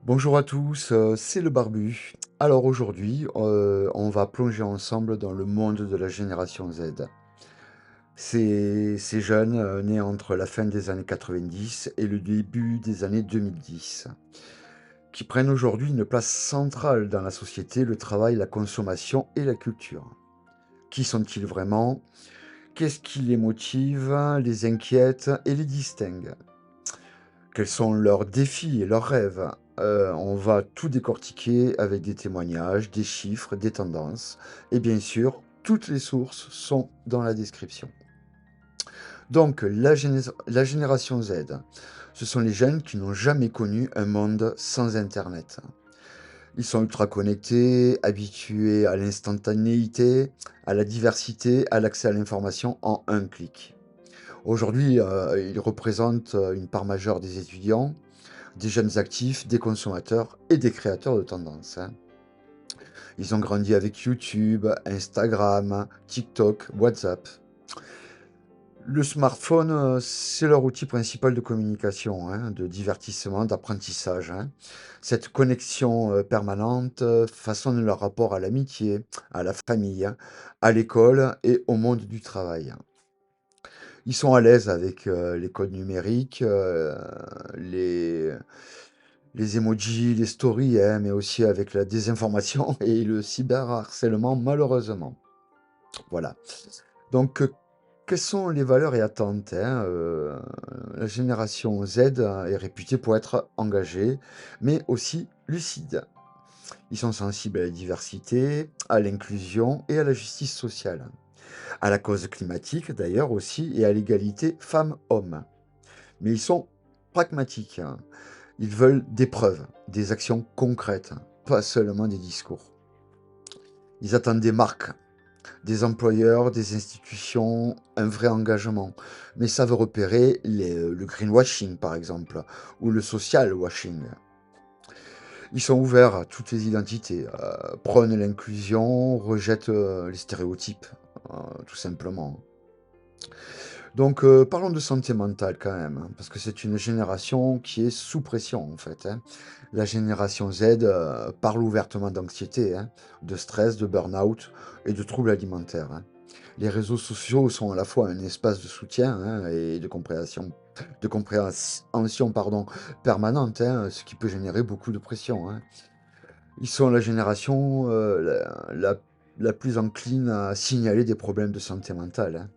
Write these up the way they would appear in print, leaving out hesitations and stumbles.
Bonjour à tous, c'est le barbu. Alors aujourd'hui, on va plonger ensemble dans le monde de la génération Z. Ces jeunes, nés entre la fin des années 90 et le début des années 2010, qui prennent aujourd'hui une place centrale dans la société, le travail, la consommation et la culture. Qui sont-ils vraiment? Qu'est-ce qui les motive, les inquiète et les distingue? Quels sont leurs défis et leurs rêves? On va tout décortiquer avec des témoignages, des chiffres, des tendances et bien sûr, toutes les sources sont dans la description. Donc la génération Z, ce sont les jeunes qui n'ont jamais connu un monde sans internet. Ils sont ultra connectés, habitués à l'instantanéité, à la diversité, à l'accès à l'information en un clic. Aujourd'hui, ils représentent, une part majeure des étudiants, des jeunes actifs, des consommateurs et des créateurs de tendances, hein. Ils ont grandi avec YouTube, Instagram, TikTok, WhatsApp. Le smartphone, c'est leur outil principal de communication, hein, de divertissement, d'apprentissage, hein. Cette connexion, permanente, façonne leur rapport à l'amitié, à la famille, hein, à l'école et au monde du travail. Ils sont à l'aise avec, les codes numériques, les les emojis, les stories, hein, mais aussi avec la désinformation et le cyberharcèlement, malheureusement. Voilà. Donc, quelles sont les valeurs et attentes, hein? La génération Z est réputée pour être engagée, mais aussi lucide. Ils sont sensibles à la diversité, à l'inclusion et à la justice sociale, à la cause climatique d'ailleurs aussi et à l'égalité femmes-hommes. Mais ils sont pragmatiques, hein. Ils veulent des preuves, des actions concrètes, pas seulement des discours. Ils attendent des marques, des employeurs, des institutions, un vrai engagement. Mais ça veut repérer le greenwashing, par exemple, ou le social washing. Ils sont ouverts à toutes les identités, prônent l'inclusion, rejettent les stéréotypes, tout simplement. Donc, parlons de santé mentale quand même, hein, parce que c'est une génération qui est sous pression, en fait, hein. La génération Z, parle ouvertement d'anxiété, hein, de stress, de burn-out et de troubles alimentaires, hein. Les réseaux sociaux sont à la fois un espace de soutien, hein, et de compréhension, pardon, permanente, hein, ce qui peut générer beaucoup de pression, hein. Ils sont la génération, la plus encline à signaler des problèmes de santé mentale, hein,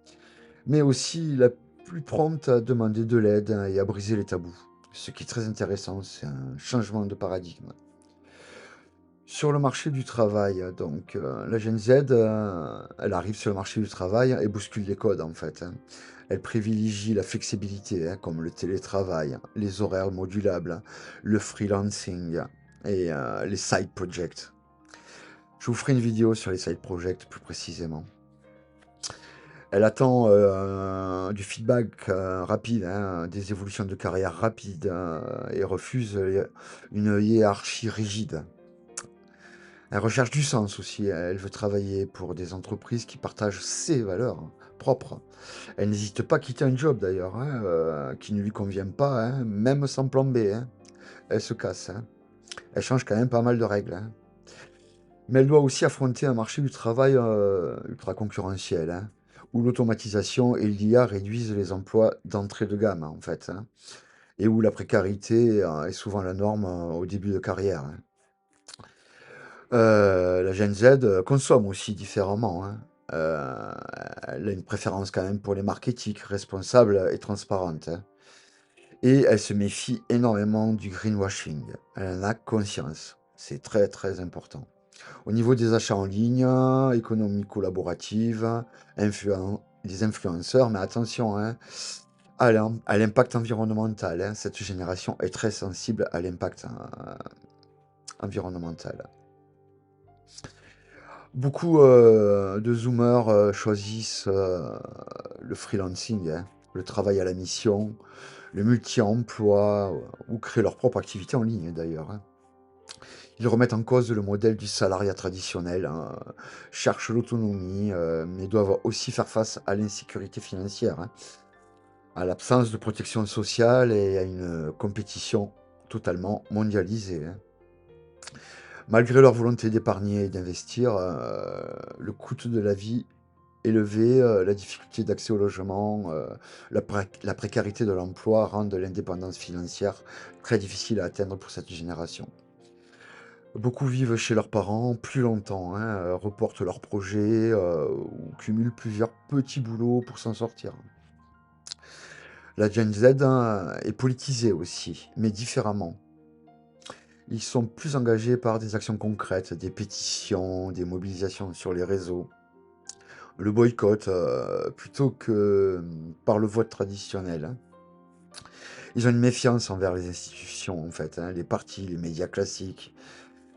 mais aussi la plus prompte à demander de l'aide, hein, et à briser les tabous. Ce qui est très intéressant, c'est un changement de paradigme. Sur le marché du travail, donc, la Gen Z, elle arrive sur le marché du travail et bouscule les codes, en fait, hein. Elle privilégie la flexibilité, hein, comme le télétravail, les horaires modulables, le freelancing et les side projects. Je vous ferai une vidéo sur les side projects plus précisément. Elle attend, du feedback, rapide, hein, des évolutions de carrière rapides, et refuse, une hiérarchie rigide. Elle recherche du sens aussi, elle veut travailler pour des entreprises qui partagent ses valeurs propres. Elle n'hésite pas à quitter un job d'ailleurs, hein, qui ne lui convient pas, hein, même sans plan B, hein. Elle se casse, hein. Elle change quand même pas mal de règles, hein. Mais elle doit aussi affronter un marché du travail, ultra concurrentiel, hein, où l'automatisation et l'IA réduisent les emplois d'entrée de gamme, en fait, hein, et où la précarité, est souvent la norme, au début de carrière, hein. La Gen Z, consomme aussi différemment, hein. Elle a une préférence quand même pour les marques éthiques, responsables et transparentes, hein, et elle se méfie énormément du greenwashing. Elle en a conscience. C'est très, très important. Au niveau des achats en ligne, économie collaborative, des influenceurs, mais attention, hein, à l'impact environnemental, hein. Cette génération est très sensible à l'impact, environnemental. Beaucoup, de zoomers, choisissent, le freelancing, hein, le travail à la mission, le multi-emploi, ou créent leur propre activité en ligne d'ailleurs, hein. Ils remettent en cause le modèle du salariat traditionnel, hein, cherchent l'autonomie, mais doivent aussi faire face à l'insécurité financière, hein, à l'absence de protection sociale et à une compétition totalement mondialisés, hein. Malgré leur volonté d'épargner et d'investir, le coût de la vie élevé, la difficulté d'accès au logement, la précarité de l'emploi rendent l'indépendance financière très difficile à atteindre pour cette génération. Beaucoup vivent chez leurs parents plus longtemps, hein, reportent leurs projets, ou cumulent plusieurs petits boulots pour s'en sortir. La Gen Z, hein, est politisée aussi, mais différemment. Ils sont plus engagés par des actions concrètes, des pétitions, des mobilisations sur les réseaux, le boycott, plutôt que, par le vote traditionnel, hein. Ils ont une méfiance envers les institutions, en fait, hein, les partis, les médias classiques.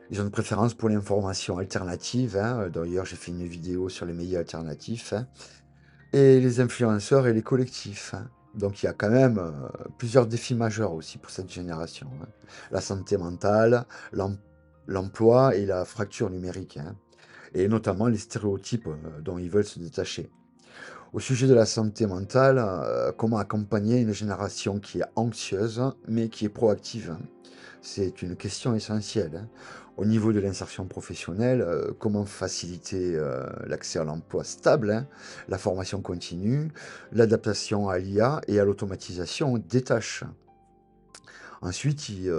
Ils ont une préférence pour l'information alternative, hein. D'ailleurs, j'ai fait une vidéo sur les médias alternatifs, hein, et les influenceurs et les collectifs, hein. Donc il y a quand même, plusieurs défis majeurs aussi pour cette génération, hein. La santé mentale, l'em l'emploi et la fracture numérique, hein, et notamment les stéréotypes, dont ils veulent se détacher. Au sujet de la santé mentale, comment accompagner une génération qui est anxieuse, mais qui est proactive, hein? C'est une question essentielle, hein. Au niveau de l'insertion professionnelle, comment faciliter, l'accès à l'emploi stable, hein, la formation continue, l'adaptation à l'IA et à l'automatisation des tâches. Ensuite, il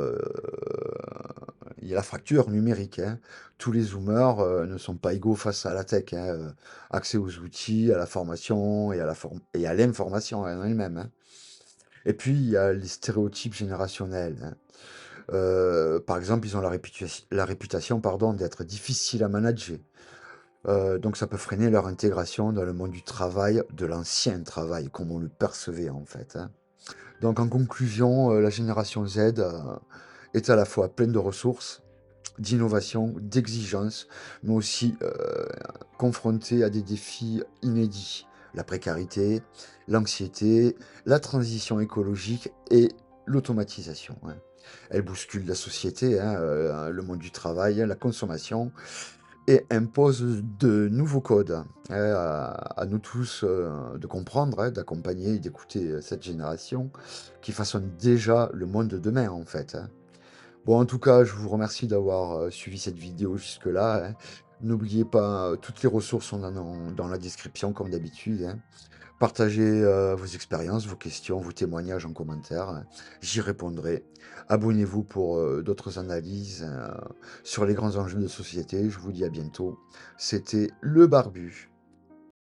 y a la fracture numérique, hein. Tous les zoomers, ne sont pas égaux face à la tech, hein, accès aux outils, à la formation et à l'information en elle-même, hein. Et puis, il y a les stéréotypes générationnels, hein. Par exemple, ils ont la réputation, pardon, d'être difficiles à manager. Donc ça peut freiner leur intégration dans le monde du travail, de l'ancien travail, comme on le percevait, en fait, hein. Donc en conclusion, la génération Z, est à la fois pleine de ressources, d'innovation, d'exigence, mais aussi, confrontée à des défis inédits. La précarité, l'anxiété, la transition écologique et l'automatisation, hein. Elle bouscule la société, hein, le monde du travail, la consommation et impose de nouveaux codes, hein, à nous tous, de comprendre, hein, d'accompagner et d'écouter, cette génération qui façonne déjà le monde de demain, en fait, hein. Bon, en tout cas, je vous remercie d'avoir, suivi cette vidéo jusque-là, hein. N'oubliez pas, toutes les ressources sont dans la description comme d'habitude, hein. Partagez, vos expériences, vos questions, vos témoignages en commentaire, hein. J'y répondrai. Abonnez-vous pour, d'autres analyses, sur les grands enjeux de société. Je vous dis à bientôt. C'était le Barbu.